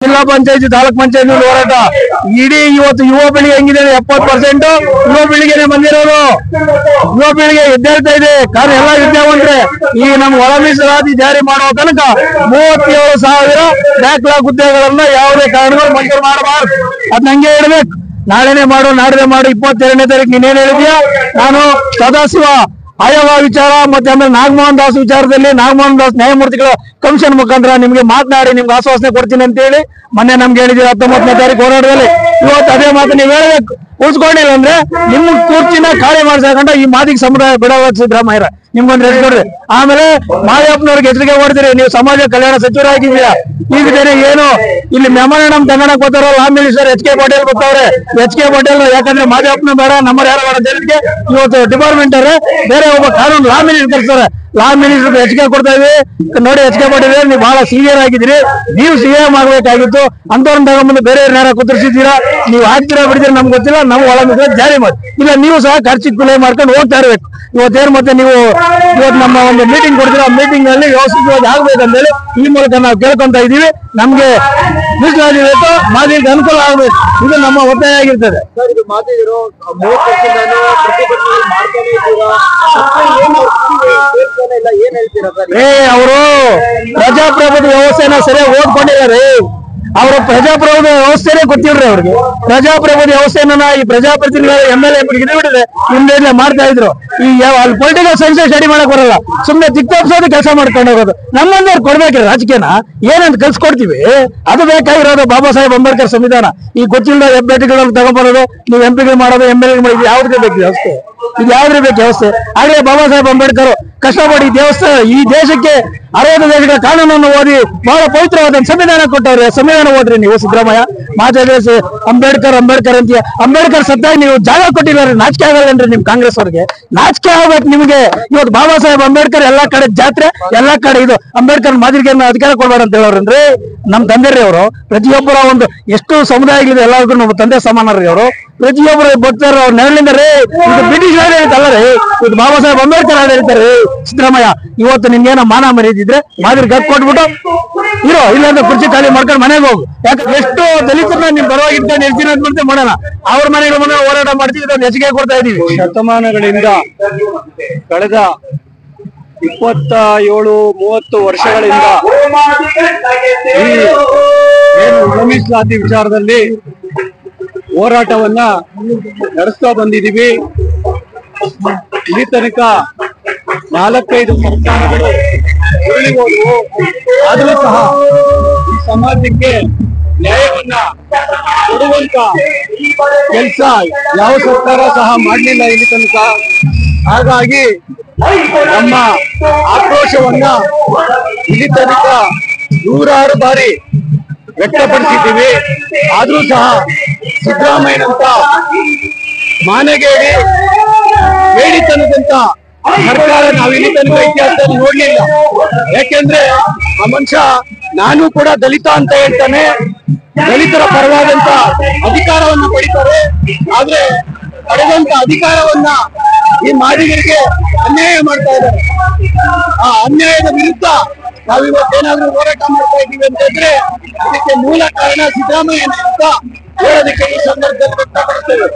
ಜಿಲ್ಲಾ ಪಂಚಾಯತಿ ತಾಲೂಕ್ ಪಂಚಾಯತಿ ಹೋರಾಟ ಇಡೀ ಇವತ್ತು ಯುವ ಪೀಳಿಗೆ ಹೆಂಗಿದೆ 70% ಯುವ ಪೀಳಿಗೆನೆ ಬಂದಿರೋದು. ಯುವ ಪೀಳಿಗೆ ಎದ್ದೇಳ್ತಾ ಇದೆ. ಕಾರಣ ಎಲ್ಲ ವಿದ್ಯಾವಂತರೆ. ಈ ನಮ್ಗೆ ಒಳ ಮೀಸಲಾತಿ ಜಾರಿ ಮಾಡುವ ತನಕ 37,000 ಬ್ಯಾಕ್ಲಾಗ್ ಹುದ್ದೆಗಳನ್ನ ಯಾವುದೇ ಕಾರಣಗಳು ಮಂಜೂರು ಮಾಡಬಾರ್ದು. ಅದ್ ನಂಗೆ ಇಡ್ಬೇಕು. ನಾಳೆನೆ ಮಾಡು, ನಾಡಿದೆ ಮಾಡು. 22ನೇ ತಾರೀಕು ನೀನೇನ್ ಹೇಳಿದ್ಯಾ? ನಾನು ಸದಾಶಿವ ಆಯೋಗ ವಿಚಾರ ಮತ್ತೆ ಆಮೇಲೆ ನಾಗಮೋಹನ್ ದಾಸ್ ವಿಚಾರದಲ್ಲಿ ನಾಗಮೋಹನ್ ದಾಸ್ ನ್ಯಾಯಮೂರ್ತಿಗಳ ಕಮಿಷನ್ ಮುಖಾಂತರ ನಿಮ್ಗೆ ಮಾತನಾಡಿ ನಿಮ್ಗೆ ಆಶ್ವಾಸನೆ ಕೊಡ್ತೀನಿ ಅಂತ ಹೇಳಿ ಮೊನ್ನೆ ನಮ್ಗೆ ಹೇಳಿದ್ವಿ 19ನೇ ತಾರೀಕು ಹೋರಾಟದಲ್ಲಿ. ಇವತ್ತು ಅದೇ ಮಾತು ನೀವು ಹೇಳಬೇಕು. ಉಳಿಸ್ಕೊಂಡಿಲ್ಲ ಅಂದ್ರೆ ನಿಮ್ ಕುರ್ಚಿನ ಖಾಲಿ ಮಾಡ್ಸಕೊಂಡ ಈ ಮಾದಿಗ ಸಮುದಾಯ ಬಿಡೋದು ಸಿದ್ದರಾಮಯ್ಯ ನಿಮ್ಗೊಂದು ರೆಸ್ಟ್ ಕೊಡ್ರಿ. ಆಮೇಲೆ ಮಾಯಪ್ಪನವ್ರಿಗೆ ಎಚ್ಚರಿಕೆ ಕೊಡ್ತೀರಿ. ನೀವು ಸಮಾಜ ಕಲ್ಯಾಣ ಸಚಿವರಾಗಿದ್ದೀರಾ. ಈಗ ಏನು ಇಲ್ಲಿ ಮೆಮೊರಾಂಡಮ್ ತಗೊಂಡಕ್ ಬರ್ತಾರೋ ಲಾ ಮಿನಿಸ್ಟರ್ ಎಚ್ ಕೆ ಪಾಟೀಲ್ ಬರ್ತಾವ್ರೆ. ಎಚ್ ಕೆ ಪಾಟೀಲ್ ಯಾಕಂದ್ರೆ ಮಾಯಪ್ಪನ ಬೇಡ ನಮ್ಮ ಯಾರು ಬೇಡ ಜನಕ್ಕೆ ಇವತ್ತು ಡಿಪಾರ್ಟ್ಮೆಂಟ್ ಅವ್ರೆ ಬೇರೆ ಒಬ್ಬ ಕಾನೂನು ಲಾ ಮಿನಿಸ್ಟರ್ ಕರ್ಸ್ತಾರೆ. ಲಾ ಮಿನಿಸ್ಟರ್ ಎಚ್ ಕೆ ಕೊಡ್ತಾ ಇದ್ವಿ ನೋಡಿ. ಎಚ್ ಕೆ ಪಾಟೀಲ್ ನೀವು ಬಹಳ ಸೀನಿಯರ್ ಆಗಿದ್ದೀರಿ. ನೀವು ಸಿಎಂ ಆಗ್ಬೇಕಾಗಿತ್ತು. ಅಂತವ್ರನ್ನ ತಗೊಂಡ್ಬಂದು ಬೇರೆ ಯಾರು ಕುದುರಿಸಿದ್ದೀರಾ. ನೀವು ಆಗ್ತೀರಾ ಬಿಡ್ತೀರಾ ನಮ್ಗೆ ಗೊತ್ತಿಲ್ಲ. ನಾವು ಒಳ ಮೀಸಲಾತಿ ಜಾರಿ ಮಾಡಿ ಇಲ್ಲ ನೀವು ಸಹ ಖರ್ಚು ಕುಲೆ ಮಾಡ್ಕೊಂಡು ಹೋಗ್ತಾ ಇರ್ಬೇಕು. ಇವತ್ತೇನು ಮತ್ತೆ ನೀವು ಇವತ್ತು ನಮ್ಮ ಒಂದು ಮೀಟಿಂಗ್ ಕೊಡ್ತೀರಾ. ಆ ಮೀಟಿಂಗ್ ನಲ್ಲಿ ವ್ಯವಸ್ಥಿತವಾಗಿ ಆಗ್ಬೇಕಂತೇಳಿ ಈ ಮೂಲಕ ನಾವು ಕೇಳ್ಕೊಂತ ಇದೀವಿ. ನಮ್ಗೆ ಮೀಸಲಾತಿ ಬೇಕು, ಮಾದಿಗೆ ಅನುಕೂಲ ಆಗ್ಬೇಕು. ಇದು ನಮ್ಮ ಒತ್ತಾಯ ಆಗಿರ್ತದೆ. ಅವರು ಪ್ರಜಾಪ್ರಭುತ್ವ ವ್ಯವಸ್ಥೆನ ಸರಿಯಾಗಿ ಓದ್ಕೊಂಡಿದ್ದಾರೆ. ಅವರು ಪ್ರಜಾಪ್ರಭುತ್ವ ವ್ಯವಸ್ಥೆನೇ ಗೊತ್ತಿಲ್ರಿ ಅವ್ರಿಗೆ. ಪ್ರಜಾಪ್ರಭುತ್ವ ವ್ಯವಸ್ಥೆನ ಈ ಪ್ರಜಾಪ್ರತಿನಿಧಿಗಳು MLA ಬಿಟ್ಟಿದೆ ಹಿಂದೆ ಮಾಡ್ತಾ ಇದ್ರು. ಈ ಅಲ್ಲಿ ಪೊಲಿಟಿಕಲ್ ಸೈನ್ಸ್ ಸ್ಟಡಿ ಮಾಡಕ್ ಬರಲ್ಲ. ಸುಮ್ನೆ ತಿಕ್ತಪ್ಸೋದು ಕೆಲಸ ಮಾಡ್ಕೊಂಡು ಹೋಗೋದು. ನಮ್ಮಂದವ್ರು ಕೊಡ್ಬೇಕ್ರಿ ರಾಜಕೀಯನ ಏನಂತ ಕಲ್ಸ್ಕೊಡ್ತೀವಿ. ಅದು ಬೇಕಾಗಿರೋದು ಬಾಬಾ ಸಾಹೇಬ್ ಅಂಬೇಡ್ಕರ್ ಸಂವಿಧಾನ. ಈ ಗೊತ್ತಿಲ್ಲದ ಅಭ್ಯರ್ಥಿಗಳನ್ನು ತಗೊಂಡ್ಬರೋದು, ನೀವು MP ಮಾಡೋದು, MLA ಮಾಡೋದು ಯಾವ್ದು ಬೇಕು ವ್ಯವಸ್ಥೆ? ಇದು ಯಾವ್ದ್ರ ಬೇಕು ವ್ಯವಸ್ಥೆ? ಹಾಗೆ ಬಾಬಾ ಸಾಹೇಬ್ ಅಂಬೇಡ್ಕರ್ ಕಷ್ಟಪಡಿ ಈ ದೇಶಕ್ಕೆ 60 ದೇಶಗಳ ಕಾನೂನನ್ನು ಓದಿ ಬಹಳ ಪವಿತ್ರವಾದ ಸಂವಿಧಾನ ಕೊಟ್ಟವ್ರೆ. ಸಂವಿಧಾನ ಓದ್ರಿ ನೀವು. ಸಿದ್ದರಾಮಯ್ಯ ಮಾತಾಡಿಸಿ ಅಂಬೇಡ್ಕರ್ ಅಂಬೇಡ್ಕರ್ ಅಂತೀಯ. ಅಂಬೇಡ್ಕರ್ ಸತ್ತಾಗಿ ನೀವು ಜಾಗ ಕೊಟ್ಟಿಲ್ಲ. ನಾಚಿಕೆ ಆಗಲ್ಲನ್ರಿ ನಿಮ್ ಕಾಂಗ್ರೆಸ್ ಅವ್ರಿಗೆ? ನಾಚಿಕೆ ಆಗ್ಬೇಕು ನಿಮ್ಗೆ. ಇವತ್ತು ಬಾಬಾ ಸಾಹೇಬ್ ಅಂಬೇಡ್ಕರ್ ಎಲ್ಲಾ ಕಡೆ ಜಾತ್ರೆ, ಎಲ್ಲಾ ಕಡೆ ಇದು ಅಂಬೇಡ್ಕರ್ ಮಾದರಿಗೆ ಅಧಿಕಾರ ಕೊಡ್ಬೇಡ ಅಂತ ಹೇಳೋರನ್ರಿ ನಮ್ ತಂದೆರಿ ಅವರು. ಪ್ರತಿಯೊಬ್ಬರ ಒಂದು ಎಷ್ಟು ಸಮುದಾಯಗಳಿದೆ ಎಲ್ಲರಿಗೂ ನಮ್ಮ ತಂದೆ ಸಮಾನರಿ ಅವರು. ಪ್ರತಿಯೊಬ್ಬರು ಬರ್ತಾರ ಅವ್ರ ನೆರಳಿಂದ ರೀ. ಇದು ಬ್ರಿಟಿಷ್ ಆಡಳಿತ ಅಲ್ಲ ರೀ, ಇದು ಬಾಬಾ ಸಾಹೇಬ್ ಅಂಬೇಡ್ಕರ್ ಆಡಳಿತ ರೀ. ಸಿದ್ದರಾಮಯ್ಯ ಇವತ್ತು ನಿಮ್ಗೇನ ಮಾನ ಮರ್ಯಾದಿದ್ರೆ ಮಾದರಿ ಗಪ್ ಕೊಟ್ಬಿಟ್ಟು ಇರೋ, ಇಲ್ಲಾಂದ್ರೆ ಕುರ್ಚಿ ಖಾಲಿ ಮಾಡ್ಕೊಂಡು ಮನೆಗೆ ಹೋಗು. ಯಾಕಂದ್ರೆ ಎಷ್ಟು ದಲಿತರನ್ನ ನಿಮ್ ಪರವಾಗಿ ಇಟ್ಕೊಂಡು ಹೇಳ್ತೀನಿ ಅಂತ ಮಾಡೋಣ. ಅವ್ರ ಮನೆಗಳ ಮನೆ ಹೋರಾಟ ಮಾಡ್ತೀವಿ. ಇದೊಂದು ಹೆಚ್ಚಿಗೆ ಕೊಡ್ತಾ ಇದೀವಿ. ಶತಮಾನಗಳಿಂದ ಕಳೆದ 27-30 ವರ್ಷಗಳಿಂದ ಏನು ಮೀಸಲಾತಿ ವಿಚಾರದಲ್ಲಿ ಹೋರಾಟವನ್ನ ನಡೆಸ್ತಾ ಬಂದಿದ್ದೀವಿ. ಇಲ್ಲಿ ತನಕ 4-5 ಸರ್ಕಾರಗಳು ಉರುಳಿಹೋದವು. ಆದರೂ ಸಹ ಈ ಸಮಾಜಕ್ಕೆ ನ್ಯಾಯವನ್ನ ಕೊಡುವಂತ ಕೆಲಸ ಯಾವ ಸರ್ಕಾರ ಸಹ ಮಾಡಲಿಲ್ಲ ಇಲ್ಲಿ ತನಕ. ಹಾಗಾಗಿ ನಮ್ಮ ಆಕ್ರೋಶವನ್ನ ಇಲ್ಲಿ ತನಕ 106 ಬಾರಿ ವ್ಯಕ್ತಪಡಿಸಿದ್ದೀವಿ. ಆದ್ರೂ ಸಹ ಸಿದ್ದರಾಮಯ್ಯನಂತ ಮಾನಗೇಡಿ ಹೇಳಿತನದಂತ ಸರ್ಕಾರ ನಾವು ಇಲ್ಲಿ ತನಕ ಇತಿಹಾಸದಲ್ಲಿ ನೋಡ್ಲಿಲ್ಲ. ಯಾಕೆಂದ್ರೆ ಆ ಮನುಷ್ಯ ನಾನು ಕೂಡ ದಲಿತ ಅಂತ ಹೇಳ್ತಾನೆ. ದಲಿತರ ಪರವಾದಂತ ಅಧಿಕಾರವನ್ನ ಪಡಿತಾರೆ. ಆದ್ರೆ ಪಡೆದಂತ ಅಧಿಕಾರವನ್ನ ಈ ಮಾದಿಗರಿಗೆ ಅನ್ಯಾಯ ಮಾಡ್ತಾ ಇದ್ದಾರೆ. ಆ ಅನ್ಯಾಯದ ವಿರುದ್ಧ ನಾವಿವತ್ತೇನಾದ್ರೂ ಹೋರಾಟ ಮಾಡ್ತಾ ಇದ್ದೀವಿ ಅಂತಂದ್ರೆ ಅದಕ್ಕೆ ಮೂಲ ಕಾರಣ ಸಿದ್ದರಾಮಯ್ಯ ಅಂತ ಹೇಳೋದಕ್ಕೆ ಈ ಸಂದರ್ಭದಲ್ಲಿ ವ್ಯಕ್ತಪಡಿಸ್ತೇವೆ.